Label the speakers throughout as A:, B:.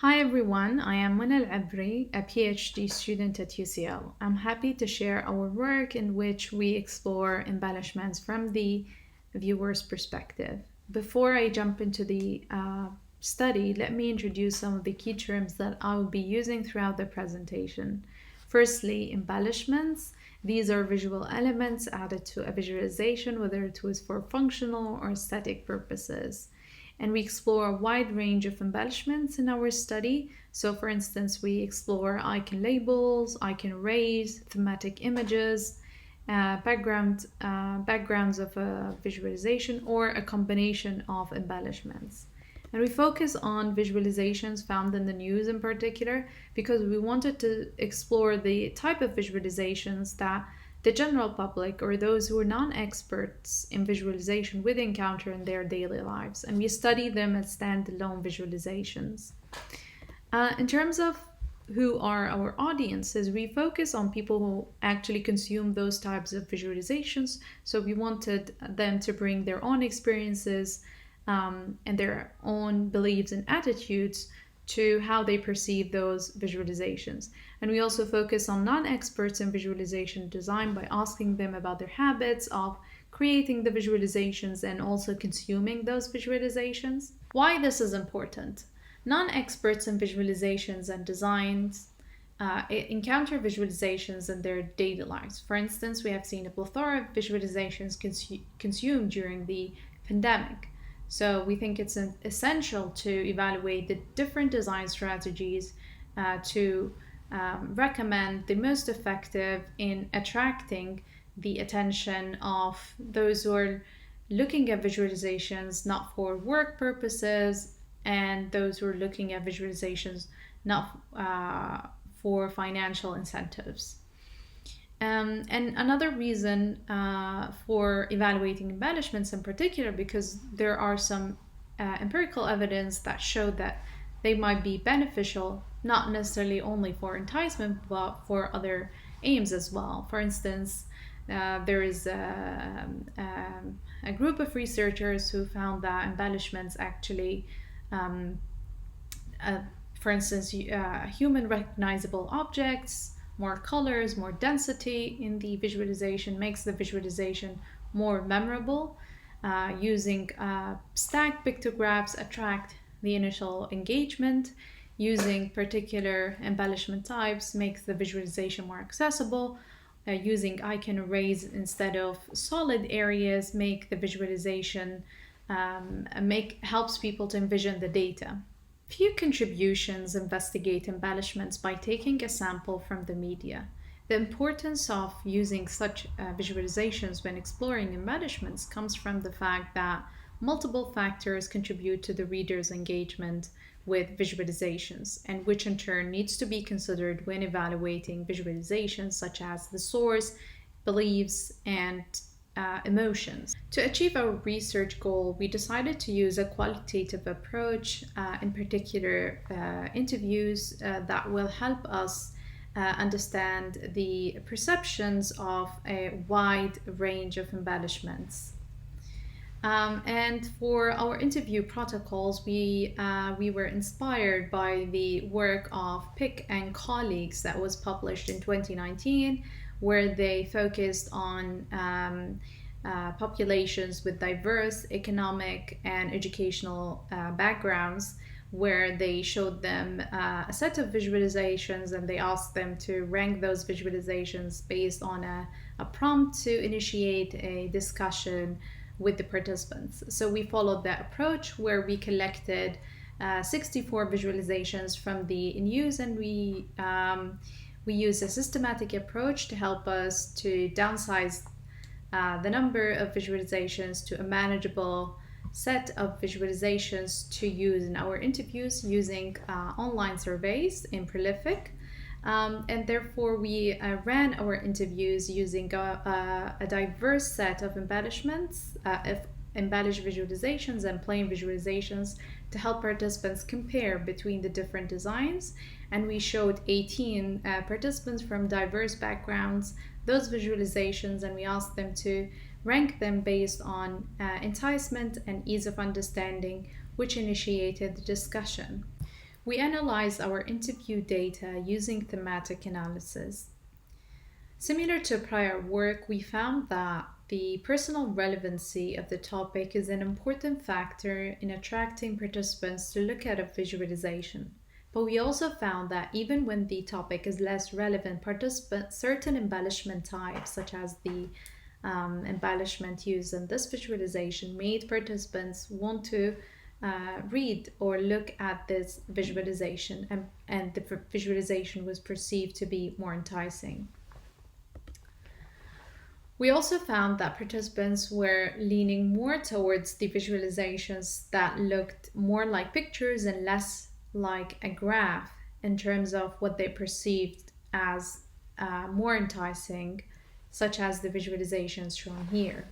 A: Hi everyone, I am Alebri, a PhD student at UCL. I'm happy to share our work in which we explore embellishments from the viewer's perspective. Before I jump into the study, let me introduce some of the key terms that I will be using throughout the presentation. Firstly, embellishments. These are visual elements added to a visualization, whether it was for functional or aesthetic purposes, and we explore a wide range of embellishments in our study. So, for instance, we explore icon labels, icon arrays, thematic images, backgrounds of a visualization, or a combination of embellishments. And we focus on visualizations found in the news in particular because we wanted to explore the type of visualizations that the general public or those who are non-experts in visualization would encounter in their daily lives, and we study them as standalone visualizations. In terms of who are our audiences, we focus on people who actually consume those types of visualizations. So we wanted them to bring their own experiences and their own beliefs and attitudes to how they perceive those visualizations. And we also focus on non-experts in visualization design by asking them about their habits of creating the visualizations and also consuming those visualizations. Why this is important? Non-experts in visualizations and designs encounter visualizations in their daily lives. For instance, we have seen a plethora of visualizations consumed during the pandemic. So we think it's essential to evaluate the different design strategies to recommend the most effective in attracting the attention of those who are looking at visualizations not for work purposes and those who are looking at visualizations not for financial incentives. And another reason for evaluating embellishments in particular, because there are some empirical evidence that show that they might be beneficial, not necessarily only for enticement, but for other aims as well. For instance, there is a group of researchers who found that embellishments actually, for instance, human recognizable objects, more colors, more density in the visualization makes the visualization more memorable. Using stacked pictographs attract the initial engagement. Using particular embellishment types makes the visualization more accessible. Using icon arrays instead of solid areas make the visualization helps people to envision the data. Few contributions investigate embellishments by taking a sample from the media. The importance of using such visualizations when exploring embellishments comes from the fact that multiple factors contribute to the reader's engagement with visualizations, and which in turn needs to be considered when evaluating visualizations, such as the source, beliefs, and emotions. To achieve our research goal, we decided to use a qualitative approach, in particular interviews that will help us understand the perceptions of a wide range of embellishments. And for our interview protocols, we were inspired by the work of Pick and colleagues that was published in 2019, where they focused on populations with diverse economic and educational backgrounds, where they showed them a set of visualizations and they asked them to rank those visualizations based on a prompt to initiate a discussion with the participants. So we followed that approach where we collected 64 visualizations from the news, and we used a systematic approach to help us to downsize the number of visualizations to a manageable set of visualizations to use in our interviews using online surveys in Prolific. And therefore, we ran our interviews using a diverse set of embellishments, embellished visualizations and plain visualizations to help participants compare between the different designs. And we showed 18 participants from diverse backgrounds those visualizations, and we asked them to rank them based on enticement and ease of understanding, which initiated the discussion. We analyzed our interview data using thematic analysis. Similar to prior work, we found that the personal relevancy of the topic is an important factor in attracting participants to look at a visualization. But we also found that even when the topic is less relevant, participants, certain embellishment types, such as the embellishment used in this visualization, made participants want to read or look at this visualization, and the visualization was perceived to be more enticing. We also found that participants were leaning more towards the visualizations that looked more like pictures and less like a graph in terms of what they perceived as more enticing, such as the visualizations shown here.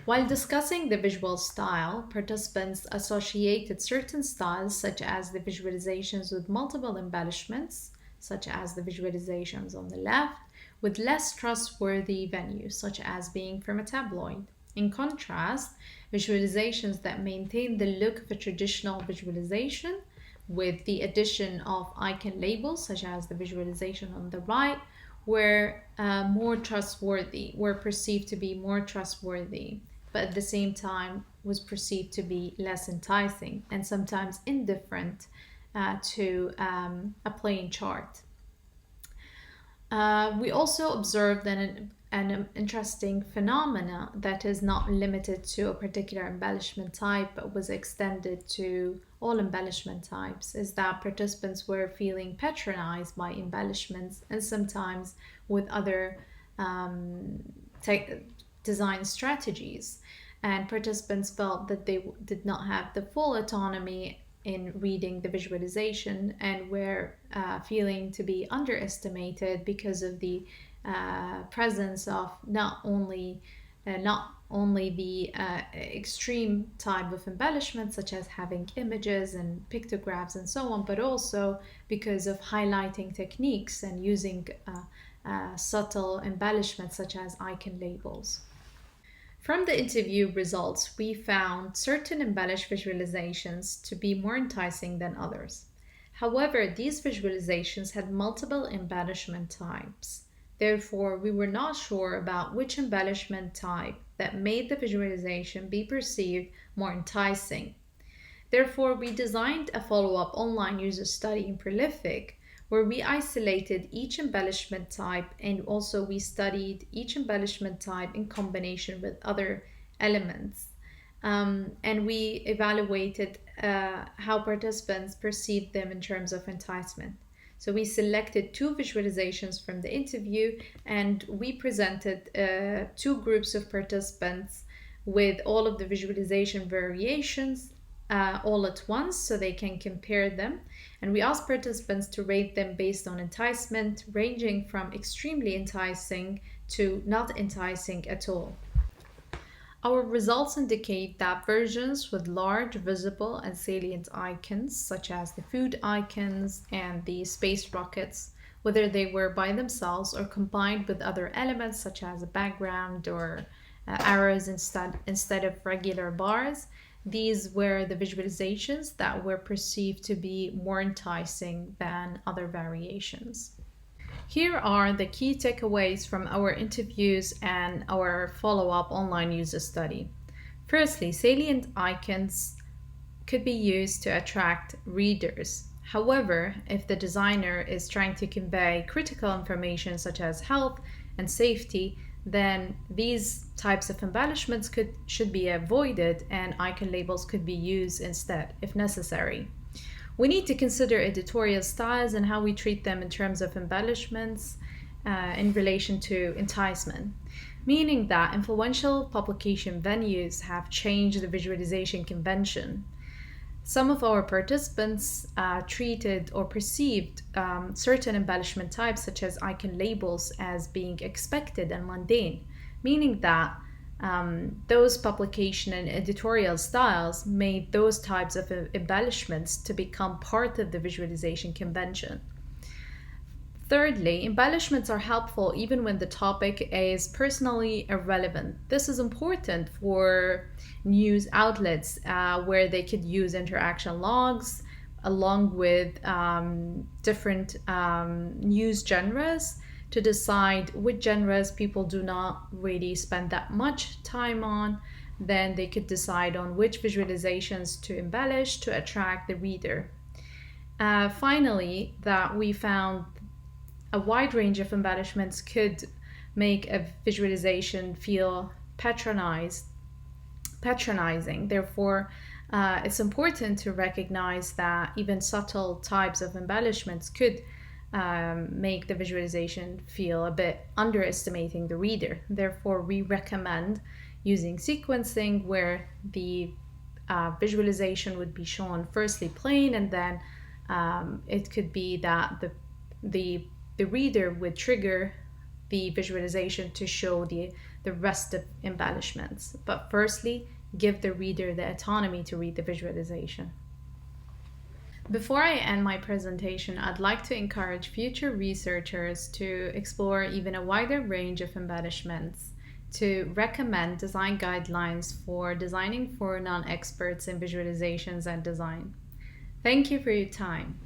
A: While discussing the visual style, participants associated certain styles, such as the visualizations with multiple embellishments, such as the visualizations on the left, with less trustworthy venues, such as being from a tabloid. In contrast, visualizations that maintain the look of a traditional visualization with the addition of icon labels, such as the visualization on the right, were perceived to be more trustworthy, but at the same time was perceived to be less enticing and sometimes indifferent to a plain chart. We also observed an interesting phenomena that is not limited to a particular embellishment type but was extended to all embellishment types, is that participants were feeling patronized by embellishments and sometimes with other design strategies, and participants felt that they did not have the full autonomy in reading the visualization and were feeling to be underestimated because of the presence of not only the extreme type of embellishment, such as having images and pictographs and so on, but also because of highlighting techniques and using subtle embellishments such as icon labels. From the interview results, we found certain embellished visualizations to be more enticing than others. However, these visualizations had multiple embellishment types. Therefore, we were not sure about which embellishment type that made the visualization be perceived more enticing. Therefore, we designed a follow-up online user study in Prolific where we isolated each embellishment type, and also we studied each embellishment type in combination with other elements. And we evaluated how participants perceived them in terms of enticement. So we selected 2 visualizations from the interview, and we presented 2 groups of participants with all of the visualization variations all at once so they can compare them. And we asked participants to rate them based on enticement, ranging from extremely enticing to not enticing at all. Our results indicate that versions with large, visible, and salient icons, such as the food icons and the space rockets, whether they were by themselves or combined with other elements such as a background or arrows instead of regular bars, these were the visualizations that were perceived to be more enticing than other variations. Here are the key takeaways from our interviews and our follow-up online user study. Firstly, salient icons could be used to attract readers. However, if the designer is trying to convey critical information such as health and safety, then these types of embellishments should be avoided and icon labels could be used instead if necessary. We need to consider editorial styles and how we treat them in terms of embellishments in relation to enticement, meaning that influential publication venues have changed the visualization convention. Some of our participants treated or perceived certain embellishment types, such as icon labels, as being expected and mundane, meaning that those publication and editorial styles made those types of embellishments to become part of the visualization convention. Thirdly, embellishments are helpful even when the topic is personally irrelevant. This is important for news outlets where they could use interaction logs along with different news genres to decide which genres people do not really spend that much time on. Then they could decide on which visualizations to embellish to attract the reader. Finally, that we found a wide range of embellishments could make a visualization feel patronizing. Therefore, it's important to recognize that even subtle types of embellishments could make the visualization feel a bit underestimating the reader. Therefore, we recommend using sequencing where the visualization would be shown firstly plain, and then it could be that the reader would trigger the visualization to show the rest of embellishments. But firstly, give the reader the autonomy to read the visualization. Before I end my presentation, I'd like to encourage future researchers to explore even a wider range of embellishments, to recommend design guidelines for designing for non-experts in visualizations and design. Thank you for your time.